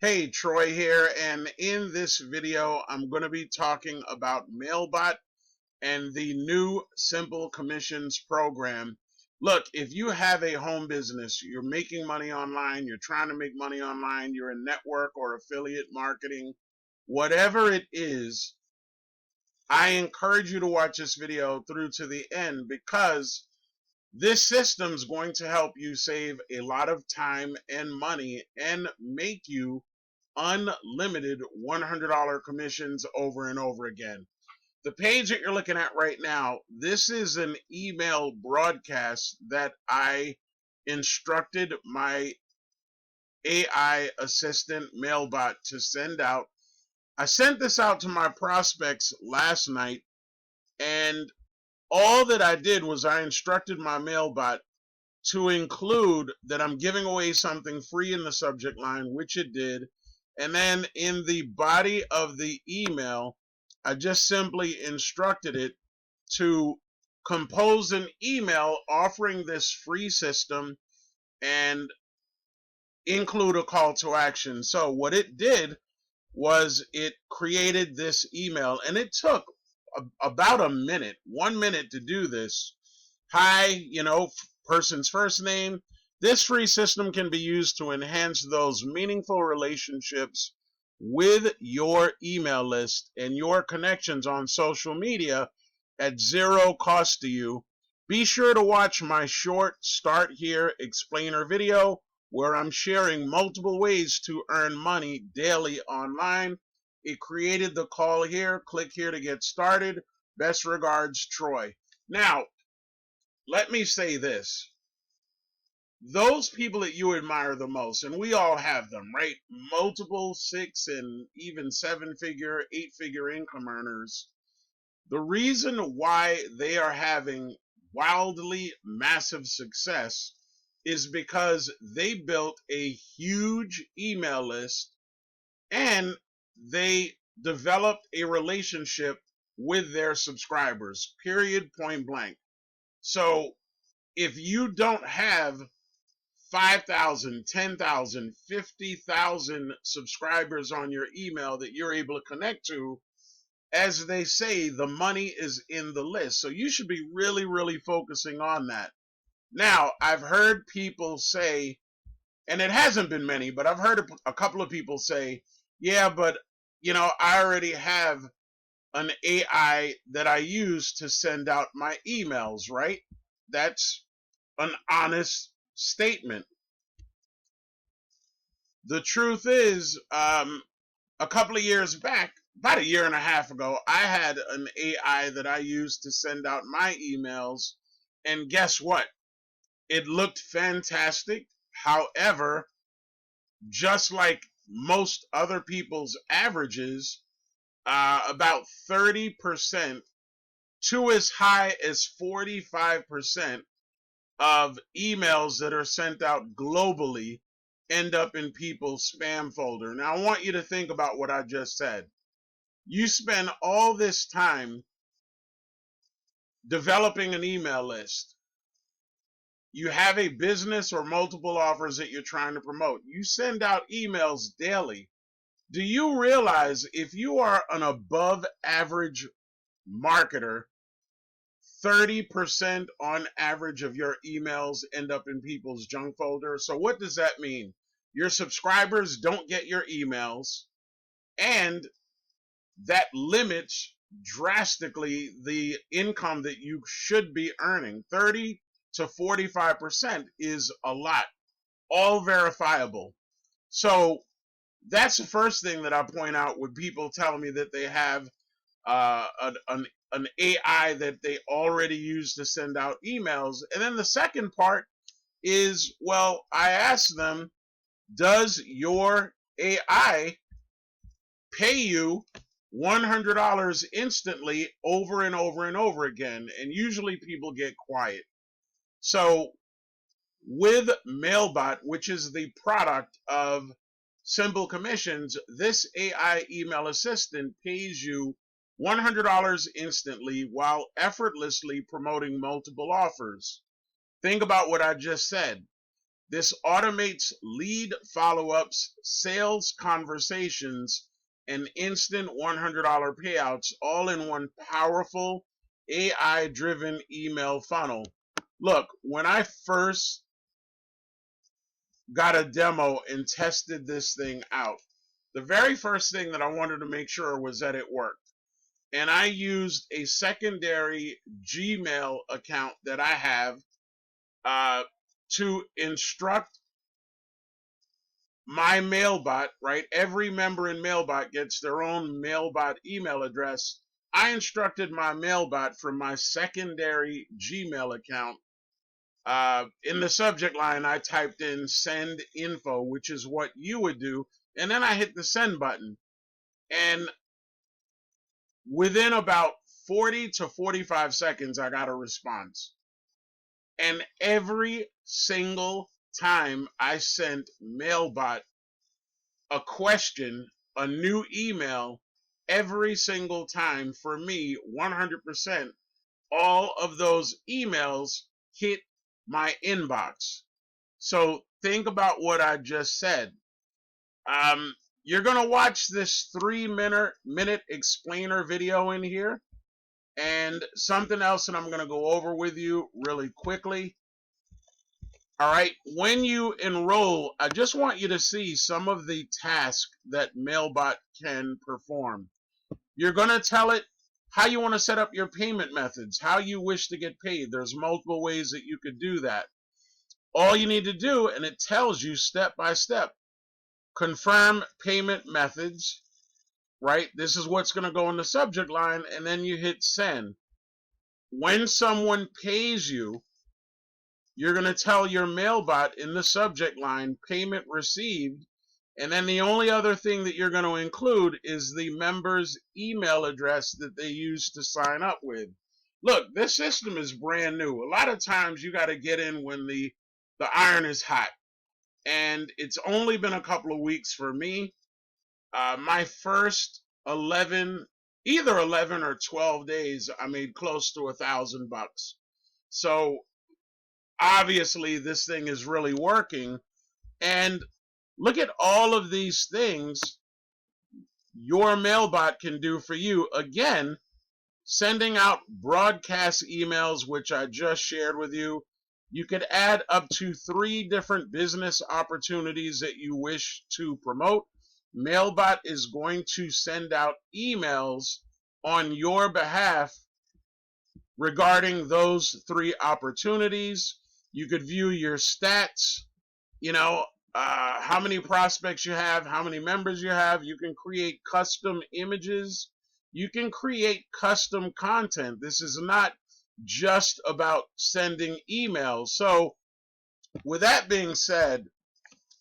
Hey, Troy here, and in this video, I'm going to be talking about Mailbot and the new Simple Commissions program. Look, if you have a home business, you're making money online, you're trying to make money online, you're in network or affiliate marketing, whatever it is, I encourage you to watch this video through to the end because this system is going to help you save a lot of time and money and make you unlimited $100 commissions over and over again. The page that you're looking at right now, this is an email broadcast that I instructed my AI assistant Mailbot to send out. I sent this out to my prospects last night, and all that I did was I instructed my Mailbot to include that I'm giving away something free in the subject line, which it did. And then in the body of the email, I just simply instructed it to compose an email offering this free system and include a call to action. So what it did was it created this email, and it took about a minute, 1 minute to do this. Hi, person's first name. This free system can be used to enhance those meaningful relationships with your email list and your connections on social media at zero cost to you. Be sure to watch my short Start Here explainer video where I'm sharing multiple ways to earn money daily online. It created the call here. Click here to get started. Best regards, Troy. Now, let me say this. Those people that you admire the most, and we all have them, right? Multiple 6 and even 7-figure, 8-figure income earners. The reason why they are having wildly massive success is because they built a huge email list and they developed a relationship with their subscribers, period, point blank. So if you don't have 5,000, 10,000, 50,000 subscribers on your email that you're able to connect to, as they say, the money is in the list. So you should be really, really focusing on that. Now, I've heard people say, and it hasn't been many, but I've heard a couple of people say, yeah, but, I already have an AI that I use to send out my emails, right? That's an honest statement. The truth is, a couple of years back, about a year and a half ago, I had an AI that I used to send out my emails, and guess what? It looked fantastic. However, just like most other people's averages, about 30% to as high as 45% of emails that are sent out globally end up in people's spam folder. Now, I want you to think about what I just said. You spend all this time developing an email list. You have a business or multiple offers that you're trying to promote. You send out emails daily. Do you realize if you are an above average marketer, 30% on average of your emails end up in people's junk folder? So what does that mean? Your subscribers don't get your emails, and that limits drastically the income that you should be earning. 30 to 45% is a lot, all verifiable. So that's the first thing that I point out when people tell me that they have an AI that they already use to send out emails. And then the second part is, well, I asked them, does your AI pay you $100 instantly over and over and over again? And usually people get quiet. So with Mailbot, which is the product of Simple Commissions, this AI email assistant pays you $100 instantly while effortlessly promoting multiple offers. Think about what I just said. This automates lead follow-ups, sales conversations, and instant $100 payouts all in one powerful AI-driven email funnel. Look, when I first got a demo and tested this thing out, the very first thing that I wanted to make sure was that it worked. And I used a secondary Gmail account that I have to instruct my Mailbot, right? Every member in Mailbot gets their own Mailbot email address. I instructed my Mailbot from my secondary Gmail account. In the subject line, I typed in send info, which is what you would do. And then I hit the send button. And within about 40 to 45 seconds, I got a response. And every single time I sent Mailbot a question, a new email, every single time for me, 100%, all of those emails hit my inbox. So think about what I just said. You're going to watch this 3-minute explainer video in here, and something else that I'm going to go over with you really quickly. All right, when you enroll, I just want you to see some of the tasks that Mailbot can perform. You're going to tell it how you want to set up your payment methods, how you wish to get paid. There's multiple ways that you could do that. All you need to do, and it tells you step by step, confirm payment methods, right? This is what's going to go in the subject line, and then you hit send. When someone pays you, you're going to tell your Mailbot in the subject line, payment received, and then the only other thing that you're going to include is the member's email address that they use to sign up with. Look, this system is brand new. A lot of times you got to get in when the iron is hot. And it's only been a couple of weeks for me. My first either 11 or 12 days, I made close to $1,000. So obviously this thing is really working. And look at all of these things your Mailbot can do for you. Again, sending out broadcast emails, which I just shared with you. You could add up to 3 different business opportunities that you wish to promote. Mailbot is going to send out emails on your behalf regarding those 3 opportunities. You could view your stats, how many prospects you have, how many members you have. You can create custom images. You can create custom content. This is not just about sending emails. So with that being said,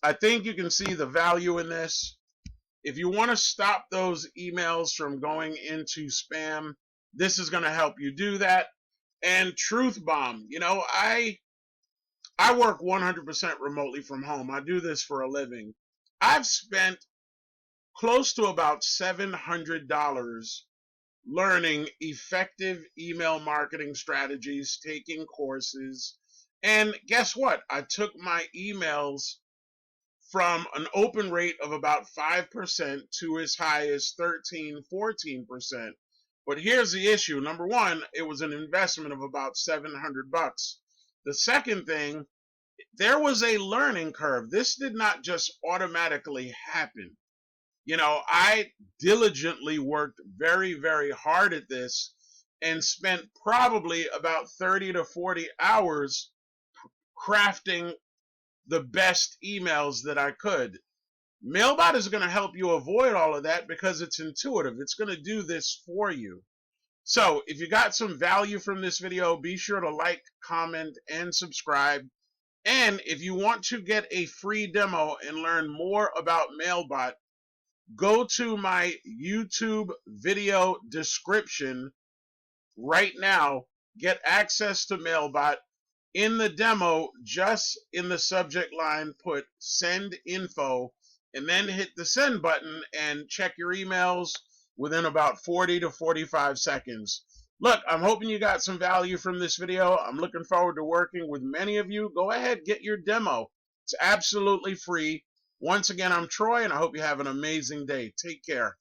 I think you can see the value in this. If you want to stop those emails from going into spam, this is going to help you do that. And Truth Bomb, I work 100% remotely from home. I do this for a living. I've spent close to about $700 learning effective email marketing strategies, taking courses. And guess what? I took my emails from an open rate of about 5% to as high as 13-14%. But here's the issue. Number one, it was an investment of about $700. The second thing, there was a learning curve. This did not just automatically happen. I diligently worked very, very hard at this and spent probably about 30 to 40 hours crafting the best emails that I could. Mailbot is going to help you avoid all of that because it's intuitive. It's going to do this for you. So if you got some value from this video, be sure to like, comment, and subscribe. And if you want to get a free demo and learn more about Mailbot, go to my YouTube video description right now. Get access to Mailbot. In the demo, just in the subject line, put send info and then hit the send button and check your emails within about 40 to 45 seconds. Look, I'm hoping you got some value from this video. I'm looking forward to working with many of you. Go ahead, get your demo. It's absolutely free. Once again, I'm Troy, and I hope you have an amazing day. Take care.